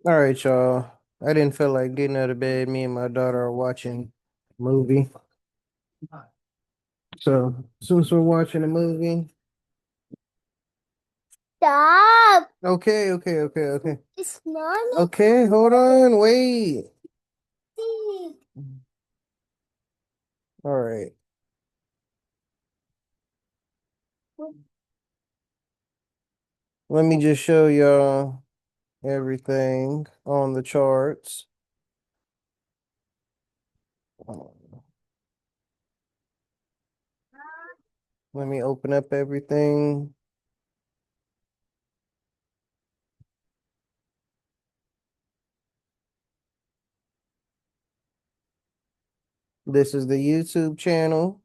All right, y'all. I didn't feel like getting out of bed. Me and my daughter are watching a movie. So since we're watching a movie, Stop. okay. It's not Okay, hold on, wait. me. All right. Let me just show y'all everything on the charts. Let me open up everything. This is the YouTube channel.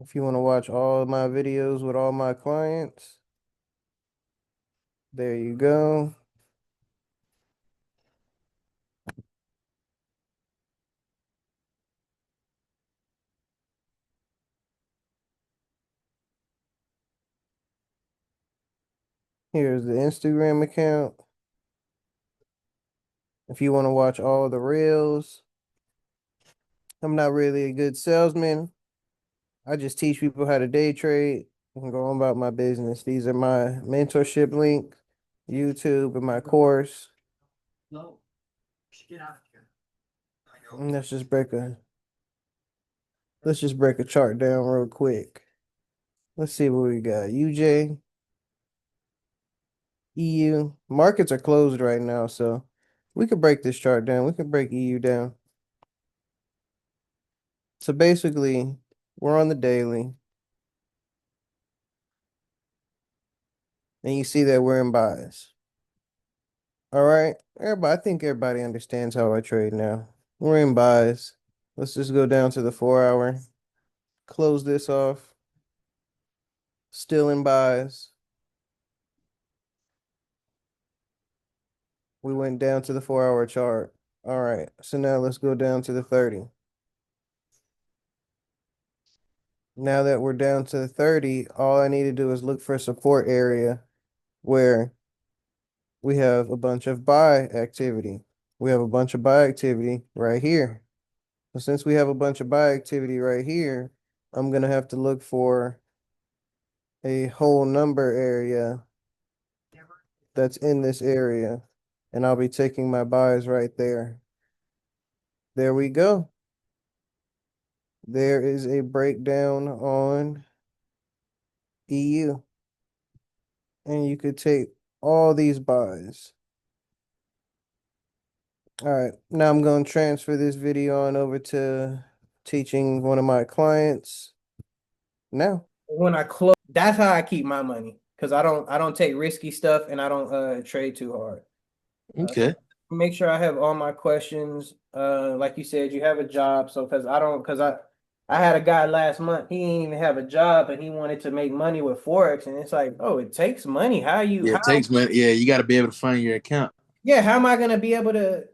If you want to watch all of my videos with all my clients, there you go. Here's the Instagram account. If you want to watch all the reels, I'm not really a good salesman. I just teach people how to day trade and go on about my business. These are my mentorship links, YouTube, and my course. And let's just break a chart down real quick. Let's see what we got. UJ, EU. Markets are closed right now, so we could break this chart down. We could break EU down. So basically, we're on the daily, and you see that we're in buys. All right, everybody. I think everybody understands how I trade now. We're in buys. Let's just go down to the 4 hour. Close this off. Still in buys. We went down to the 4 hour chart. All right, so now let's go down to the 30. Now that we're down to the 30, all I need to do is look for a support area where we have a bunch of buy activity. We have a bunch of buy activity right here. So since we have a bunch of buy activity right here, I'm gonna have to look for a whole number area that's in this area, and I'll be taking my buys right there. There we go. There is a breakdown on EU, and you could take all these buys. All right, now I'm going to transfer this video on over to teaching one of my clients now. When I close, that's how I keep my money because I don't take risky stuff and I don't trade too hard. Okay. Make sure I have all my questions. Like you said, you have a job, so because I had a guy last month, he didn't even have a job and he wanted to make money with Forex, and it's like, oh, it takes money. Yeah, it takes money. Yeah, you got to be able to find your account. Yeah, how am I gonna be able to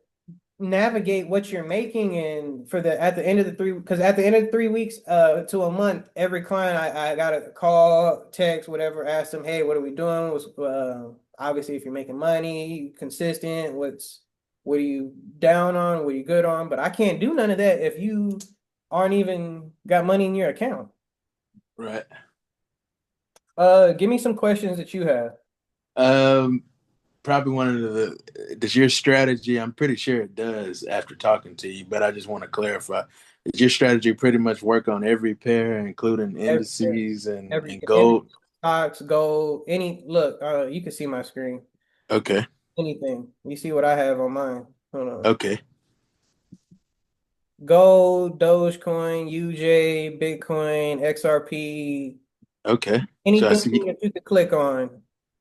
navigate what you're making and for the at the end of the three because at the end of the 3 weeks to a month every client I gotta call text whatever ask them, hey, what are we doing, what's obviously if you're making money consistent, what are you down on, what are you good on, but I can't do none of that if you aren't even got money in your account. Right. Give me some questions that you have. Probably one of does your strategy, I'm pretty sure it does after talking to you, but I just want to clarify. Does your strategy pretty much work on every pair, including every, indices and every gold? stocks, gold, any look, you can see my screen. Okay. Anything. You see what I have on mine. Hold on. Okay. Gold, Dogecoin, UJ, Bitcoin, XRP, Okay. So I anything see. that you could click on.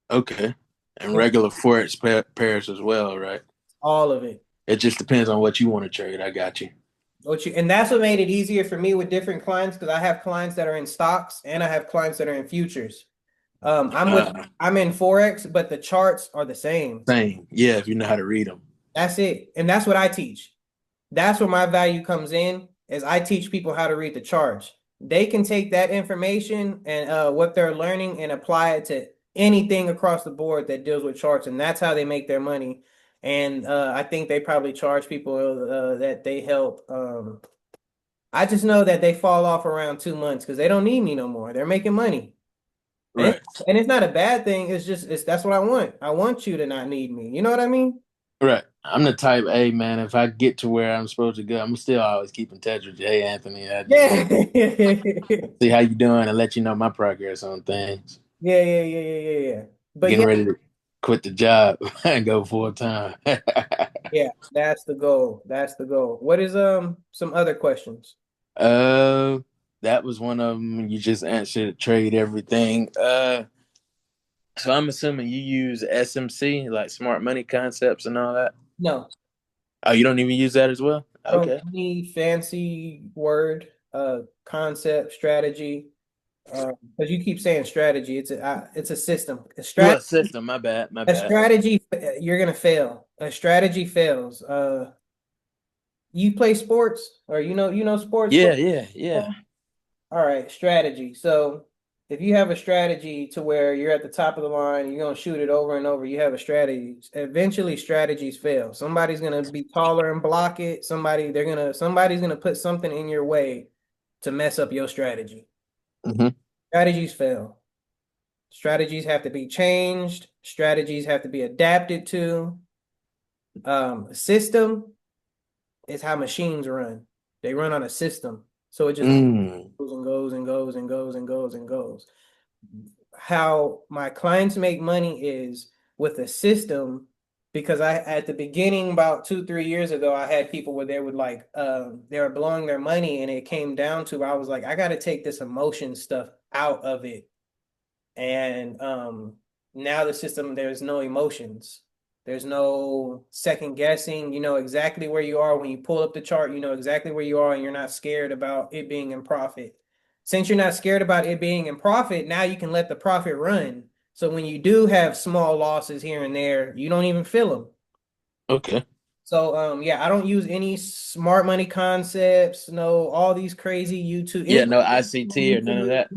Okay. And And regular Forex pairs as well, right? all of it. It just depends on what you want to trade. I got you. And that's what made it easier for me with different clients because I have clients that are in stocks and I have clients that are in futures. I'm in Forex, but the charts are the same. Same. Yeah, if you know how to read them. That's it. And that's what I teach. That's where my value comes in, is I teach people how to read the charts. they can take that information and what they're learning and apply it to anything across the board that deals with charts, and that's how they make their money. And I think they probably charge people that they help. I just know that they fall off around 2 months because they don't need me no more. They're making money. And Right. it's not a bad thing. It's just that's what I want. I want you to not need me. You know what I mean? Right. I'm the type, hey man, if I get to where I'm supposed to go, I'm still always keep in touch with you. Hey Anthony, I just Yeah. want to see how you doing and let you know my progress on things. Yeah. But Getting yeah, ready to quit the job and go full time. yeah, that's the goal. That's the goal. What is some other questions? uh that was one of them. You just answered trade everything. So I'm assuming you use SMC, like smart money concepts and all that. No, Oh, you don't even use that as well? I don't Okay. need fancy word, concept, strategy. Because you keep saying strategy, it's a system. Well, system, my bad, my A bad. strategy, you're gonna fail. A strategy fails. You play sports, or you know sports. Yeah. All right, strategy. So if you have a strategy to where you're at the top of the line, you're gonna shoot it over and over, you have a strategy. Eventually strategies fail. Somebody's gonna be taller and block it. Somebody's gonna put something in your way to mess up your strategy. Hmm. Strategies fail. Strategies have to be changed, strategies have to be adapted to. System is how machines run. They run on a system. So it just Mm. goes and goes and goes and goes and goes and goes. How my clients make money is with a system, because I at the beginning about 2 3 years ago I had people where they would like they were blowing their money, and it came down to I was like, I got to take this emotion stuff out of it. And now the system, there's no emotions. There's no second guessing. You know exactly where you are when you pull up the chart. You know exactly where you are, and you're not scared about it being in profit. Since you're not scared about it being in profit, now you can let the profit run. So when you do have small losses here and there, you don't even feel them. Okay. So yeah, I don't use any smart money concepts, no, all these crazy YouTube, Yeah, anything no on ICT or none of YouTube, that.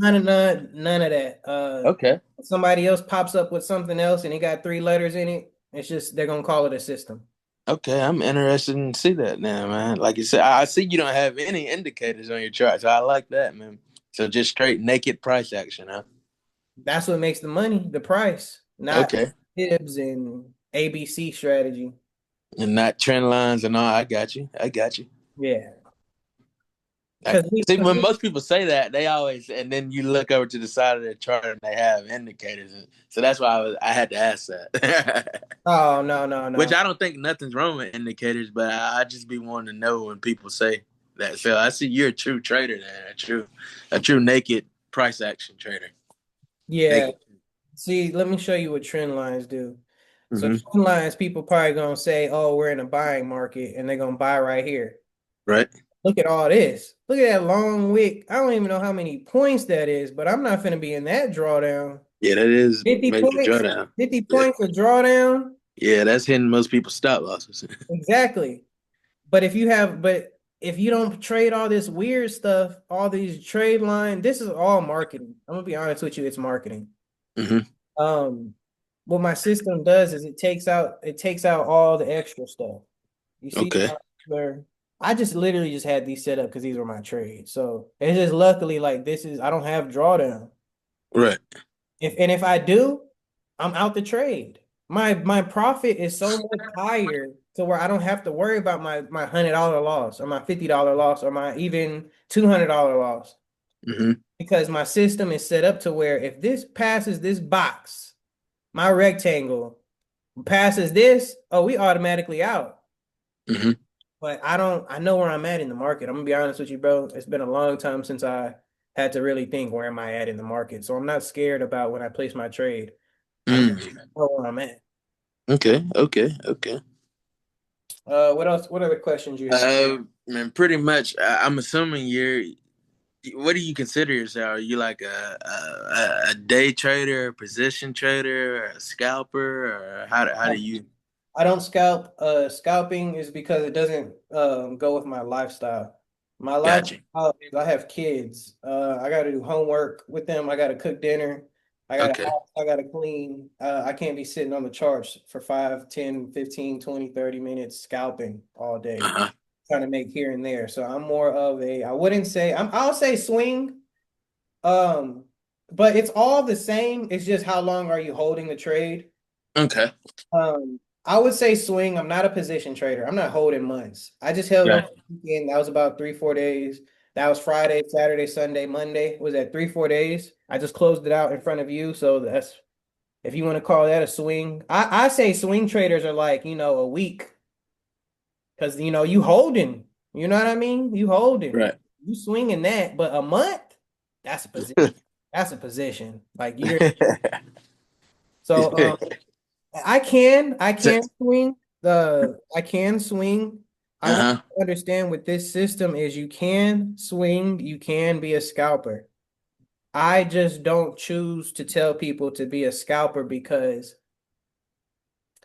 none of that. Okay. Somebody else pops up with something else and it got 3 letters in it. It's just they're gonna call it a system. Okay, I'm interested in see that now, man. Like you said, I see you don't have any indicators on your chart, so I like that, man. So just straight naked price action, huh? That's what makes the money, the price, not Okay. fibs and ABC strategy. And not trend lines and all. I got you. I got you. Yeah, I, because we, see, 'cause when we- most people say that, they always, and then you look over to the side of their chart and they have indicators. And so that's why I had to ask that. oh no Which no. I don't think nothing's wrong with indicators, but I just be wanting to know when people say that. So I see you're a true trader, then a true naked price action trader. Yeah, Naked. see, let me show you what trend lines do. So Hmm. trend lines, people probably gonna say, "Oh, we're in a buying market," and they're gonna buy right here. Right. Look at all this. Look at that long wick. I don't even know how many points that is, but I'm not gonna be in that drawdown. Yeah, that is 50 major points, drawdown. 50 Yeah. points of drawdown. Yeah, that's hitting most people's stop losses. Exactly. But if you don't trade all this weird stuff, all these trade line, this is all marketing. I'm gonna be honest with you, it's marketing. Hmm. Um, what my system does is it takes out all the extra stuff. You see Okay. where I just literally just had these set up because these were my trades. So it's just luckily like this is I don't have drawdown. Right. If I do, I'm out the trade. My profit is so much higher to where I don't have to worry about my $100 loss or my $50 loss or my even $200 loss, Hmm. because my system is set up to where if this passes this box, my rectangle passes this, oh, we automatically out. Hmm. But I know where I'm at in the market. I'm gonna be honest with you, bro. It's been a long time since I had to really think where am I at in the market. So I'm not scared about when I place my trade. I know Mm. where I'm at. Okay. What else? What other questions you have? Man, pretty much. I'm assuming you're. What do you consider yourself? Are you like a day trader, a position trader, or a scalper, or how do you? I don't scalp. Scalping is because it doesn't go with my lifestyle. My life Gotcha. is I have kids. I got to do homework with them. I got to cook dinner. I got a Okay. house I got to clean. I can't be sitting on the charts for 5, 10, 15, 20, 30 minutes scalping all day, Uh-huh. trying to make here and there. So I'm more of a, I wouldn't say, I'll say swing. Um, but it's all the same. It's just how long are you holding the trade? Okay. I would say swing. I'm not a position trader. I'm not holding months. I just held on Yeah. for the weekend. That was about 3, 4 days. That was Friday, Saturday, Sunday, Monday. Was that 3, 4 days? I just closed it out in front of you. So that's if you want to call that a swing. I say swing traders are like, a week. Because you holding. You know what I mean? You holding. Right. You swinging that, but a month, that's a position. That's a position. Like you're so I So, can swing. I can swing. I want uh-huh. to understand what this system is. You can swing, you can be a scalper. I just don't choose to tell people to be a scalper because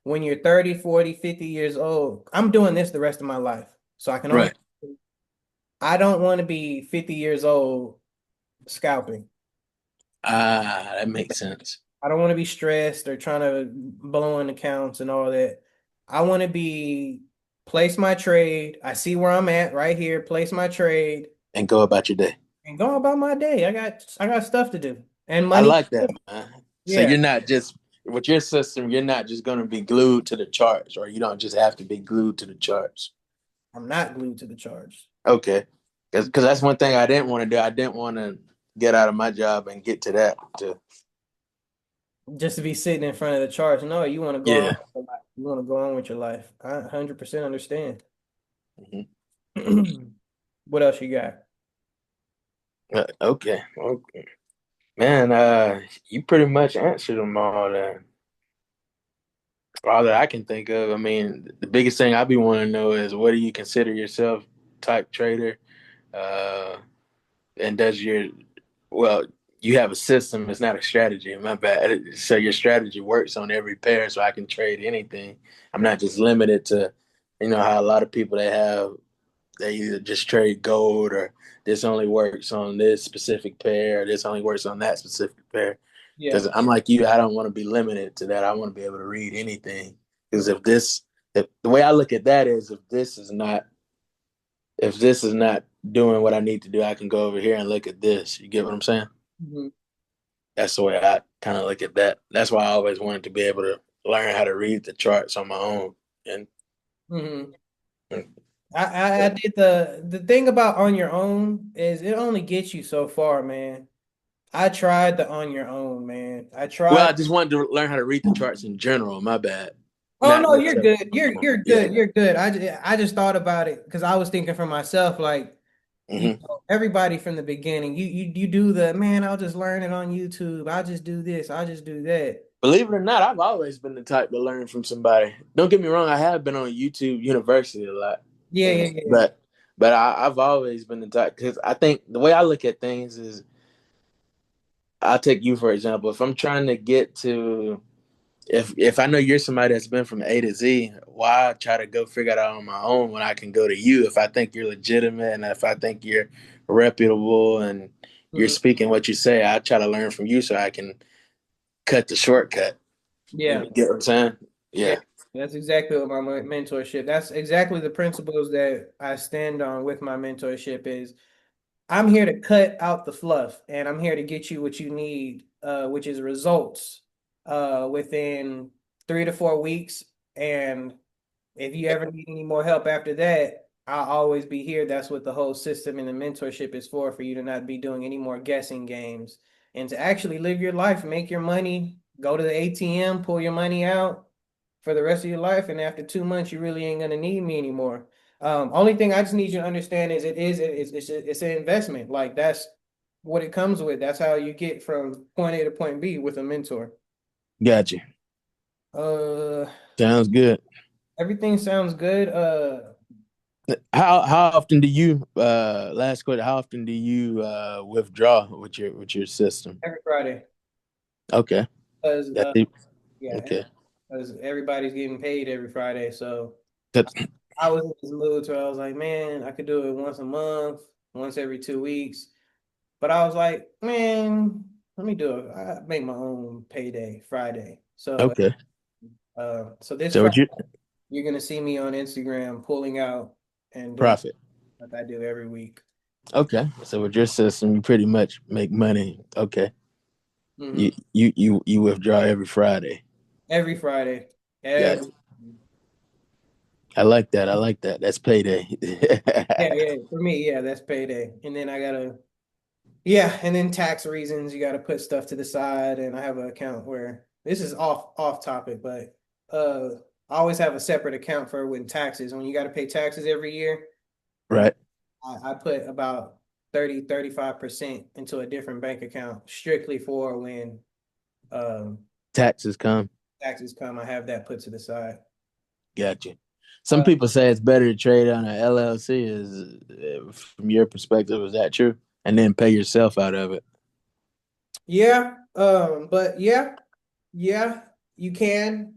when you're 30, 40, 50 years old, I'm doing this the rest of my life. So I can only Right. I don't want to be 50 years old scalping. Ah, that makes sense. I don't want to be stressed or trying to blow in accounts and all that. I want to be place my trade. I see where I'm at right here, place my trade And go about your day. and go about my day. I got stuff to do and I money. like that, man. So Yeah, you're not just with your system, you're not just gonna be glued to the charts, or you don't just have to be glued to the charts. I'm not glued to the charge. Okay. Because that's one thing I didn't want to do. I didn't want to get out of my job and get to that. Just to be sitting in front of the charge. No, you want to go on Yeah. with your life. You want to go on with your life. I 100% understand. Mhm. What else you got? Okay. Okay. Man, you pretty much answered them all that I can think of. I mean, the biggest thing I be wanting to know is what do you consider yourself type trader? Uh, and does your well, you have a system, it's not a strategy. My bad. So your strategy works on every pair, so I can trade anything. I'm not just limited to, how a lot of people they either just trade gold or this only works on this specific pair, or this only works on that specific pair. Yeah. Because I'm like you, I don't want to be limited to that. I want to be able to read anything. Because if the way I look at that is, if this is not doing what I need to do, I can go over here and look at this. You get what I'm saying? Mhm. That's the way I kind of look at that. That's why I always wanted to be able to learn how to read the charts on my own. And Mhm. I did the thing about on your own is it only gets you so far, man. I tried the on your own, man. I well, tried. I just wanted to learn how to read the charts in general. My bad. Oh Not no, you're necessarily. good. You're Yeah. good. You're good. I just thought about it because I was thinking for myself, like Hmm. everybody from the beginning. You do the man. I'll just learn it on YouTube. I'll just do this. I'll just do that. Believe it or not, I've always been the type to learn from somebody. Don't get me wrong, I have been on YouTube University a lot, Yeah, yeah, and yeah. but I've always been the type because I think the way I look at things is I'll take you for example. If I'm trying to get to if I know you're somebody that's been from A to Z, why try to go figure it out on my own when I can go to you if I think you're legitimate and if I think you're reputable and you're Mhm. speaking what you say, I try to learn from you so I can cut the shortcut. Yeah. You get what I'm saying? Yeah, Yeah. that's exactly what my mentorship. That's exactly the principles that I stand on with my mentorship is I'm here to cut out the fluff and I'm here to get you what you need, which is results within 3 to 4 weeks. And if you ever need any more help after that, I'll always be here. That's what the whole system and the mentorship is for you to not be doing any more guessing games and to actually live your life, make your money, go to the ATM, pull your money out for the rest of your life. And after 2 months, you really ain't gonna need me anymore. Only thing I just need you to understand is it's an investment. Like that's what it comes with. That's how you get from point A to point B with a mentor. Gotcha. Uh, Sounds good. everything sounds good. How often do you last question, how often do you withdraw with your system? Every Friday, Okay. because That's it. yeah, Okay. because everybody's getting paid every Friday. So That's, I was in this mood where I was like, man, I could do it once a month, once every 2 weeks. But I was like, man, let me do it. I make my own payday Friday. Okay. So this So Friday, what you you're gonna see me on Instagram pulling out and doing profit? like I do every week. Okay. So with your system, you pretty much make money. Okay. hmm You withdraw every Friday. Every Friday. Got Every you. I like that. I like that. That's payday. yeah. For me, yeah, that's payday. And then I gotta yeah, and then tax reasons, you gotta put stuff to the side. And I have an account where this is off topic, but I always have a separate account for when taxes. When you gotta pay taxes every year, Right. I put about 35% into a different bank account strictly for when um Taxes come. taxes come. I have that put to the side. Got you. Some Uh, people say it's better to trade on an LLC. Is from your perspective, is that true? And then pay yourself out of it. yeah, but yeah, you can.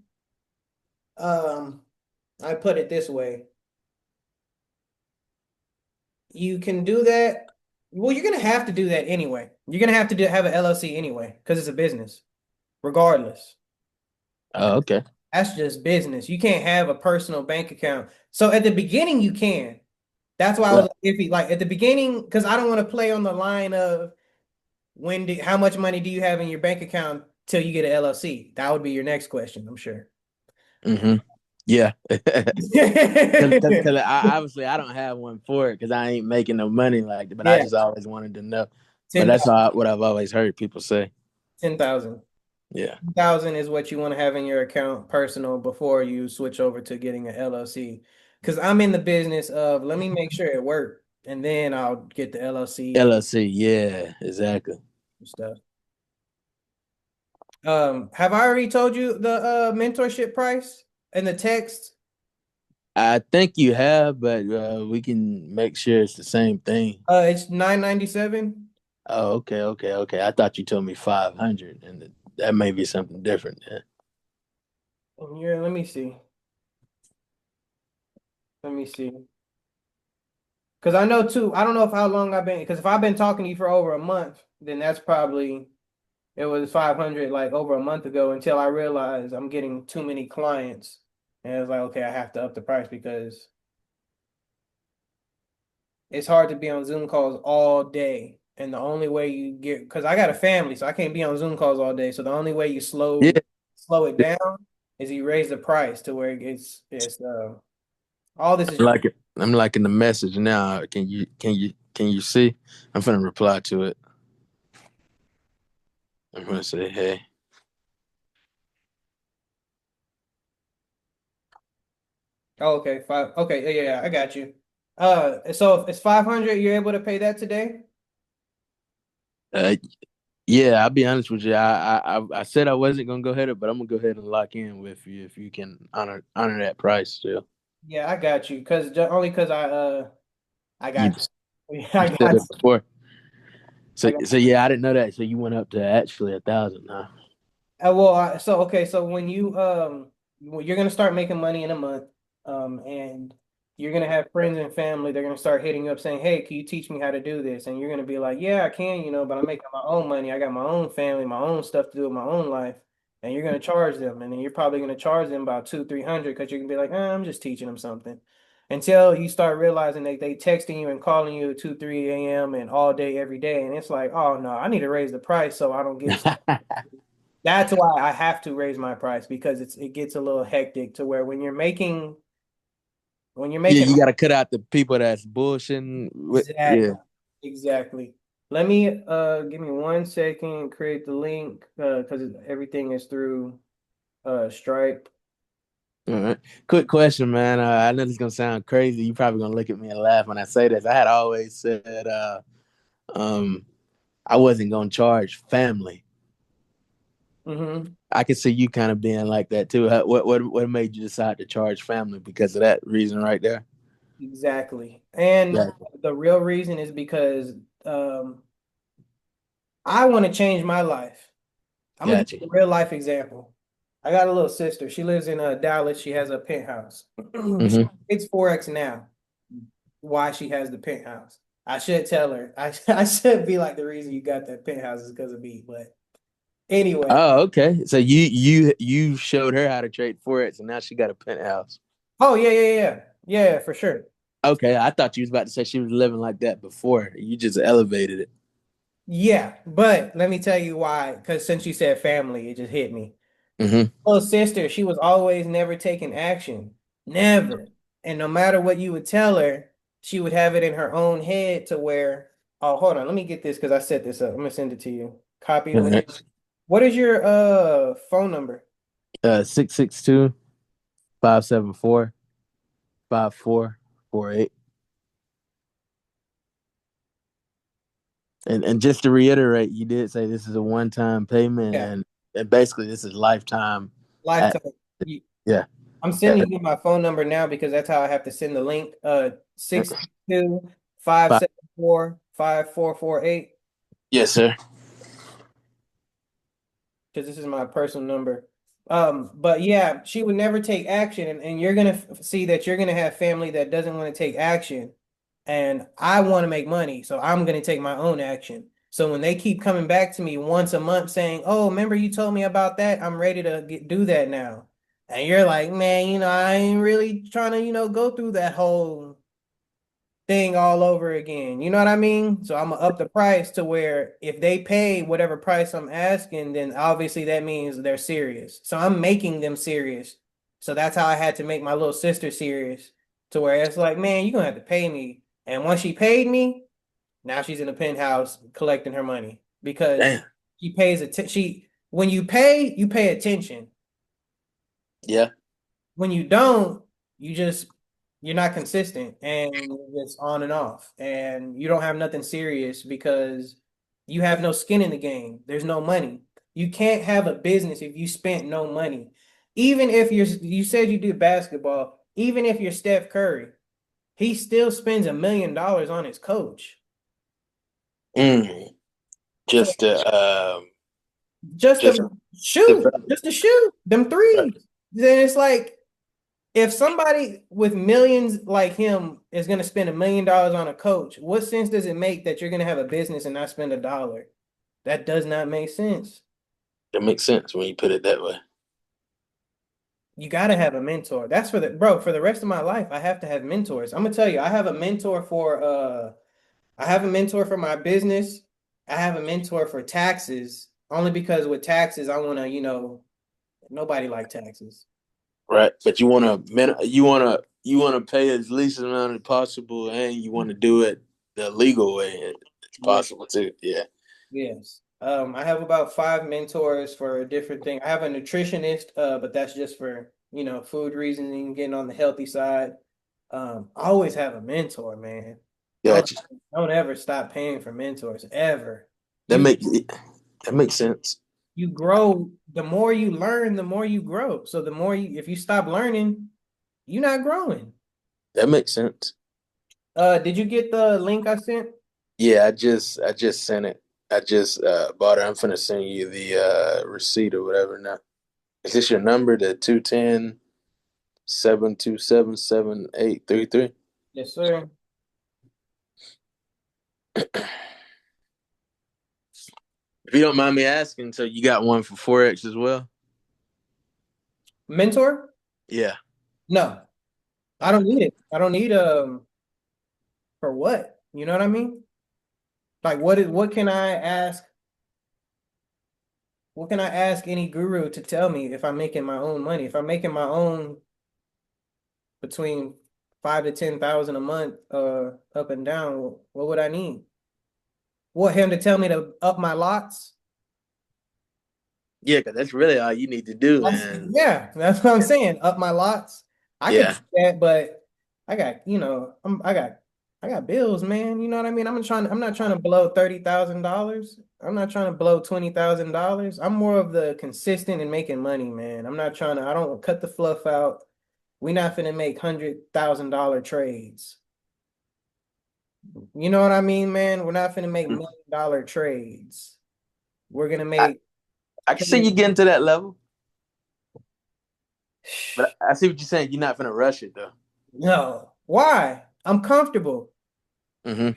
Um, I put it this way. You can do that. Well, you're gonna have to do that anyway. You're gonna have to have an LLC anyway, because it's a business, regardless. Oh, okay. That's just business. You can't have a personal bank account. So at the beginning, you can. That's why I was Right. iffy. Like at the beginning, because I don't want to play on the line of how much money do you have in your bank account till you get an LLC? That would be your next question, I'm sure. Mm-hmm. Yeah. Because obviously I don't have one for it because I ain't making no money like that. But I Yeah, just always wanted to know. But 10,000, that's what I've always heard people say. 10,000. Yeah. 10,000 is what you want to have in your account personal before you switch over to getting an LLC. Because I'm in the business of let me make sure it worked, and then I'll get the LLC and LLC. Yeah. Exactly. stuff. Have I already told you the mentorship price and the text? I think you have, but we can make sure it's the same thing. It's 997. Oh, okay, okay, okay. I thought you told me 500, and that may be something different. Yeah. Yeah, let me see. Let me see. Because I know too, I don't know if how long I've been, because if I've been talking to you for over a month, then that's probably, it was 500 like over a month ago until I realized I'm getting too many clients. And it was like, okay, I have to up the price because it's hard to be on Zoom calls all day. And the only way you get, because I got a family, so I can't be on Zoom calls all day. So the only way you Yeah. slow it down is you raise the price to where it's all this is I'm like it. I'm liking the message now. Can you see? I'm gonna reply to it. I'm gonna say, hey. oh, okay, five. Okay, yeah, I got you. So if it's 500, you're able to pay that today? Uh, yeah, I'll be honest with you. I said I wasn't gonna go ahead, but I'm gonna go ahead and lock in with you if you can honor that price still. Yeah, I got you. Only because I You got you. you I said got it before. I So got. so yeah, I didn't know that. So you went up to actually 1,000, huh? So okay, so when you're gonna start making money in a month, and you're gonna have friends and family, they're gonna start hitting you up saying, "Hey, can you teach me how to do this?" And you're gonna be like, "Yeah, I can, but I'm making my own money. I got my own family, my own stuff to do with my own life." And you're gonna charge them, and then you're probably gonna charge them about 200-300 because you can be like, I'm just teaching them something. Until you start realizing they texting you and calling you at 2-3 a.m. and all day every day, and it's like, oh no, I need to raise the price so I don't get. That's why I have to raise my price because it gets a little hectic to where when you're Yeah, making you got to cut out the people that's bullshitting. exactly Yeah. exactly. Let me give me 1 second, create the link because everything is through Stripe. All right. Quick question, man. I know this is gonna sound crazy. You probably gonna look at me and laugh when I say this. I had always said um I wasn't gonna charge family. hmm I could see you kind of being like that too. What made you decide to charge family because of that reason right there? Exactly. And Yeah, the real reason is because um I want to change my life. I'm gonna give gotcha. you a real life example. I got a little sister. She lives in Dallas. She has a penthouse. Mhm. It's Forex now. Why she has the penthouse? I should tell her. I should be like, the reason you got that penthouse is because of me. But anyway, Oh, okay. So you showed her how to trade forex, and now she got a penthouse. oh yeah, for sure. Okay, I thought you was about to say she was living like that before. You just elevated it. Yeah, but let me tell you why. Because since you said family, it just hit me. Hmm. Little sister, she was always never taking action, never. And no matter what you would tell her, she would have it in her own head to where, oh, hold on, let me get this because I set this up. I'm gonna send it to you. Copy All link. right. What is your phone number? 662-574-5448. And just to reiterate, you did say this is a one-time payment, Yeah, and basically this is lifetime. At, lifetime. You- yeah. I'm sending you my phone number now because that's how I have to send the link. 662 574 5448. Yes, sir. Because this is my personal number. But yeah, she would never take action, and you're gonna see that you're gonna have family that doesn't want to take action, and I want to make money, so I'm gonna take my own action. So when they keep coming back to me once a month saying, "Oh, remember you told me about that? I'm ready to do that now," and you're like, "Man, I ain't really trying to, go through that whole thing all over again." You know what I mean? So I'm gonna up the price to where if they pay whatever price I'm asking, then obviously that means they're serious. So I'm making them serious. So that's how I had to make my little sister serious to where it's like, man, you're gonna have to pay me. And once she paid me, now she's in the penthouse collecting her money because Damn. she pays attention. She when you pay attention. Yeah. When you don't, you're not consistent and it's on and off. And you don't have nothing serious because you have no skin in the game. There's no money. You can't have a business if you spent no money. Even if you said you do basketball, even if you're Steph Curry, he still spends $1 million on his coach. Mm. So Just to just just to shoot, just to shoot them threes. Then it's like if somebody with millions like him is going to spend $1 million on a coach, what sense does it make that you're going to have a business and not spend $1? That does not make sense. that makes sense when you put it that way. You got to have a mentor. That's for the rest of my life. I have to have mentors. I'm gonna tell you, I have a mentor for my business. I have a mentor for taxes, only because with taxes, I want to, nobody like taxes. Right. But you wanna pay as least amount as possible, and you want to do it the legal way it's Yeah. possible too. Yeah. Yes. I have about 5 mentors for a different thing. I have a nutritionist, but that's just for, food reasoning, getting on the healthy side. I always have a mentor, man. Don't Gotcha. don't ever stop paying for mentors, ever. That You make that makes sense. you grow, the more you learn, the more you grow. So the more if you stop learning, you're not growing. That makes sense. Did you get the link I sent? Yeah, I just sent it. I just bought it. I'm finna send you the receipt or whatever now. Is this your number? The 210-727-7833? Yes, sir. If you don't mind me asking, so you got one for Forex as well? Mentor? Yeah. No, I don't need it. I don't need for what? You know what I mean? Like what can I ask? What can I ask any guru to tell me if I'm making my own money? If I'm making my own between 5 to 10,000 a month, up and down, what would I need? Want him to tell me to up my lots? Yeah, because that's really all you need to do. And Yeah, that's what I'm saying. Up my lots. I could yeah, do that, but I got, I got bills, man. You know what I mean? I'm not trying to blow $30,000. I'm not trying to blow $20,000. I'm more of the consistent and making money, man. I don't cut the fluff out. We're not finna make $100,000 trades. You know what I mean, man? We're not finna make $1 million trades. We're gonna I, make I can see you getting to that level. But I see what you're saying. You're not gonna rush it though. No. Why? I'm comfortable. Hmm.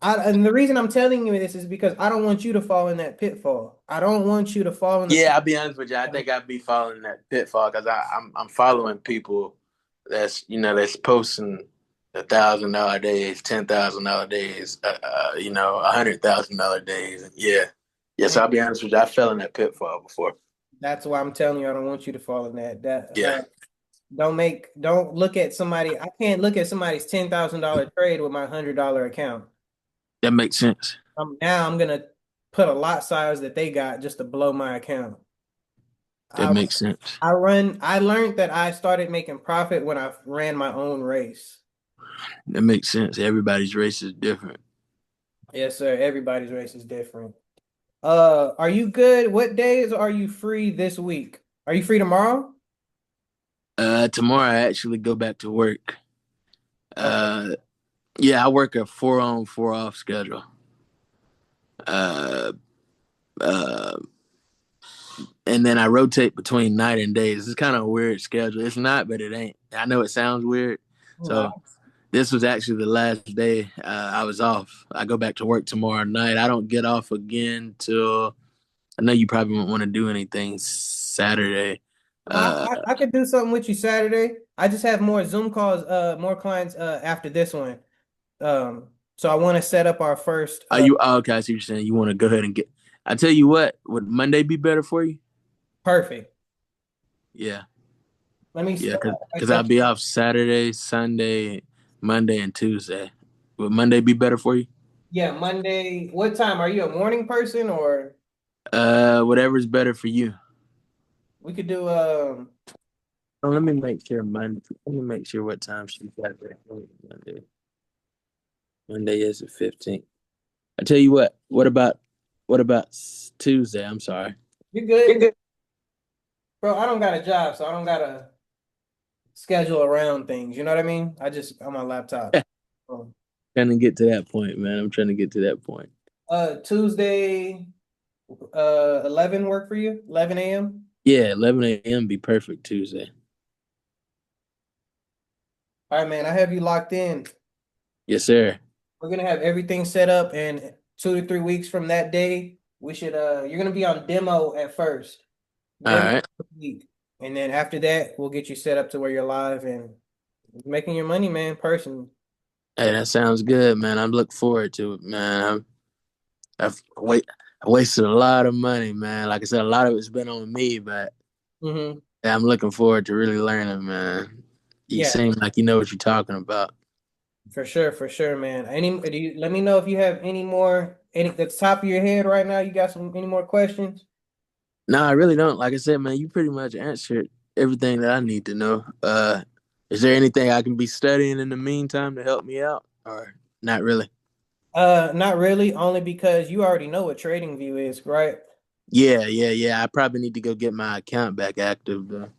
And the reason I'm telling you this is because I don't want you to fall in that pitfall. I don't want you to fall in the Yeah, I'll be honest with you. I think I'd be following that pitfall because I'm following people that's posting $1,000 days, $10,000 days, $100,000 days. Yeah, yes. And I'll be honest with you. I fell in that pitfall before. that's why I'm telling you I don't want you to fall in that. Yeah, Don't look at somebody. I can't look at somebody's $10,000 trade with my $100 account. that makes sense. Now I'm gonna put a lot size that they got just to blow my account. That I makes sense. I learned that I started making profit when I ran my own race. That makes sense. Everybody's race is different. Yes, sir. Everybody's race is different. Are you good? What days are you free this week? Are you free tomorrow? Tomorrow I actually go back to work. Okay. Yeah, I work a 4 on 4 off schedule. Uh, uh, and then I rotate between night and days. It's kind of a weird schedule. It's not, but it ain't. I know it sounds weird. Nice. So this was actually the last day I was off. I go back to work tomorrow night. I don't get off again till I know you probably won't want to do anything Saturday. Uh, I could do something with you Saturday. I just have more Zoom calls, more clients after this one. So I want to set up our first are you okay? I see what you're saying. You want to go ahead and get. I tell you what, would Monday be better for you? perfect. Yeah, Let me yeah, I because I'll got be off Saturday, Sunday, Monday, and Tuesday. Would Monday be better for you? yeah, Monday. What time? Are you a morning person or Whatever's better for you. we could do Oh, let me make sure Monday. Let me make sure what time she's got there. Monday. Monday is the 15th. I tell you what. What about Tuesday? I'm sorry. you're good. Bro, I don't got a job, so I don't gotta schedule around things. You know what I mean? I just on my laptop. Um, Trying to get to that point, man. I'm trying to get to that point. Tuesday, 11 work for you? 11 a.m. Yeah, 11 a.m. be perfect Tuesday. All right, man. I have you locked in. Yes, sir. We're gonna have everything set up, and 2 to 3 weeks from that day, we should you're gonna be on demo at first. All Demo right. week. And then after that, we'll get you set up to where you're live and making your money, man, personally. Hey, that sounds good, man. I'm looking forward to it, man. I wasted a lot of money, man. Like I said, a lot of it's been on me, but Mm-hmm. yeah, I'm looking forward to really learning, man. You Yeah, seem like you know what you're talking about. for sure, man. Let me know if you have any more any at the top of your head right now. You got any more questions? No, I really don't. Like I said, man, you pretty much answered everything that I need to know. Is there anything I can be studying in the meantime to help me out, or not really? Not really, only because you already know what TradingView is, right? Yeah. I probably need to go get my account back active, though.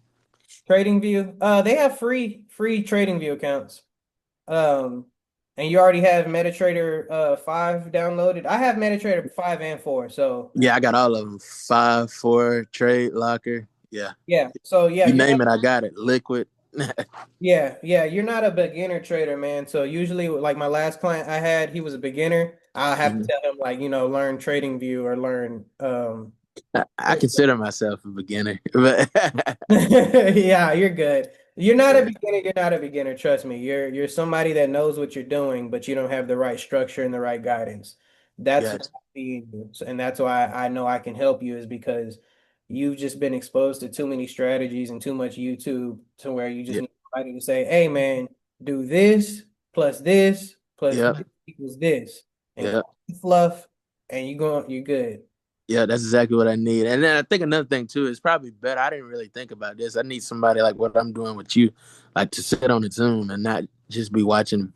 TradingView, they have free TradingView accounts. Um, and you already have MetaTrader 5 downloaded. I have MetaTrader 5 and 4, so Yeah, I got all of them. 5, 4, Trade Locker. Yeah, yeah. So yeah, you you're name not it, I got it. Liquid. yeah, you're not a beginner trader, man. So usually like my last client I had, he was a beginner. I'll have to Mhm. tell him like, learn TradingView or learn I consider myself a beginner, but yeah, you're good. You're not a yeah, beginner, you're not a beginner, trust me. You're somebody that knows what you're doing, but you don't have the right structure and the right guidance. That's what gotcha. I see in you. And that's why I know I can help you is because you've just been exposed to too many strategies and too much YouTube to where you just Yeah, need somebody to say, hey man, do this plus yeah, this equals this. And yeah. fluff and you're good. Yeah, that's exactly what I need. And then I think another thing too is probably better. I didn't really think about this. I need somebody like what I'm doing with you, like to sit on its Zoom and not just be watching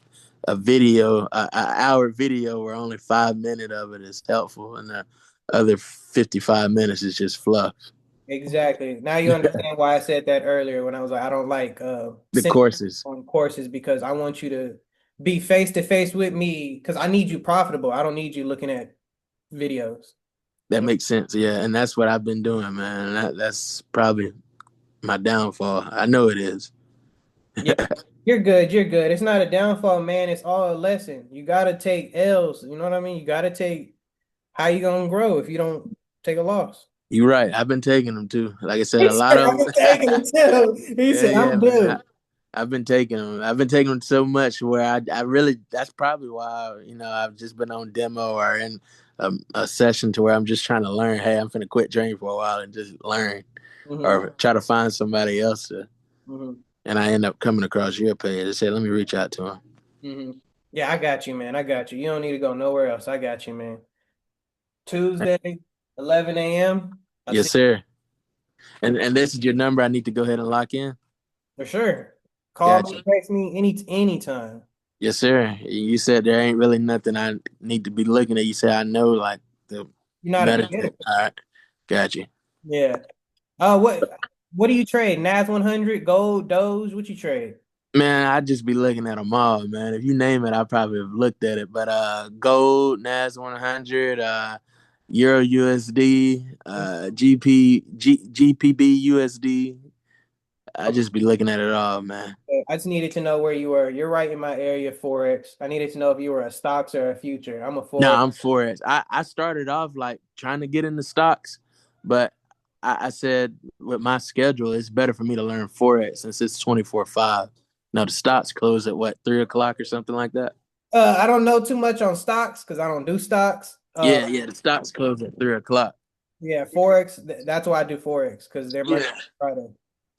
a video, a hour video where only 5 minutes of it is helpful and the other 55 minutes is just fluff. Exactly. Now you understand why I said that earlier when I was like, I don't like The sitting courses. on courses because I want you to be face to face with me because I need you profitable. I don't need you looking at videos. That makes sense. Yeah, and that's what I've been doing, man. That's probably my downfall. I know it is. Yeah, you're good. You're good. It's not a downfall, man. It's all a lesson. You gotta take L's. You know what I mean? You gotta take how you gonna grow if you don't take a loss. You're right. I've been taking them too. Like I said, He a lot said, of I'm them. taking it too. He Yeah, said, yeah, I'm man. due. I've been taking them. I've been taking them so much where I really, that's probably why, I've just been on demo or in a session to where I'm just trying to learn. Hey, I'm finna quit drinking for a while and just learn Hmm. or try to find somebody else to. Hmm. And I end up coming across your page and said, let me reach out to him. Hmm. Yeah, I got you, man. I got you. You don't need to go nowhere else. I got you, man. Tuesday, 11 a.m. I'll Yes, see sir. And this is your number I need to go ahead and lock in? you for sure. Call me, Gotcha. text me anytime. Yes, sir. You said there ain't really nothing I need to be looking at. You said I know like the You're not a beginner. meditate. All right. Gotcha. Yeah. What do you trade? NAS 100, gold, Doge? What you trade? Man, I'd just be looking at them all, man. If you name it, I probably have looked at it. But gold, NAS 100, Euro USD, GPB USD. I Okay. just be looking at it all, man. I just needed to know where you were. You're right in my area, Forex. I needed to know if you were a stocks or a future. I'm a No, Forex. I'm for it. I started off like trying to get into stocks, but I said with my schedule, it's better for me to learn Forex since it's 24/5. Now the stocks close at what, 3 o'clock or something like that? I don't know too much on stocks because I don't do stocks. Yeah, yeah, the stocks close at 3 o'clock. Yeah, Forex. That's why I do Forex because they're Monday Yeah. through Friday.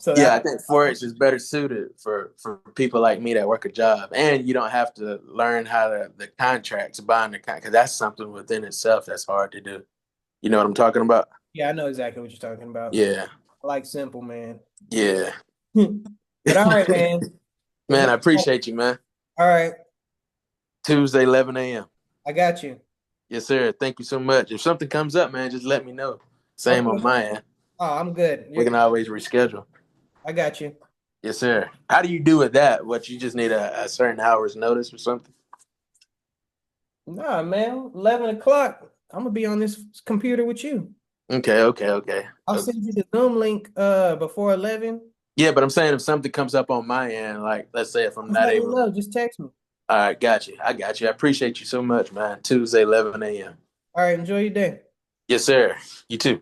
So Yeah, that's I think Forex is better suited for people like me that work a job, and you don't have to learn how to the contracts, buying the contract, because that's something within itself that's hard to do. You know what I'm talking about? yeah, I know exactly what you're talking about. Yeah, I like simple, man. yeah. But all right, man. It's Man, I not- appreciate you, man. all right, Tuesday, 11 a.m. I got you. Yes, sir. Thank you so much. If something comes up, man, just let me know. Same on Okay. my end. Oh, I'm good. We can always reschedule. I got you. Yes, sir. How do you do with that? What, you just need a certain hour's notice or something? Nah, man. 11 o'clock. I'm gonna be on this computer with you. Okay, okay, okay. I'll send you the Zoom link before 11. Yeah, but I'm saying if something comes up on my end, like let's say if I'm Just not let me able to. know. Just text me. All right, got you. I got you. I appreciate you so much, man. Tuesday, 11 a.m. All right, enjoy your day. Yes, sir. You too.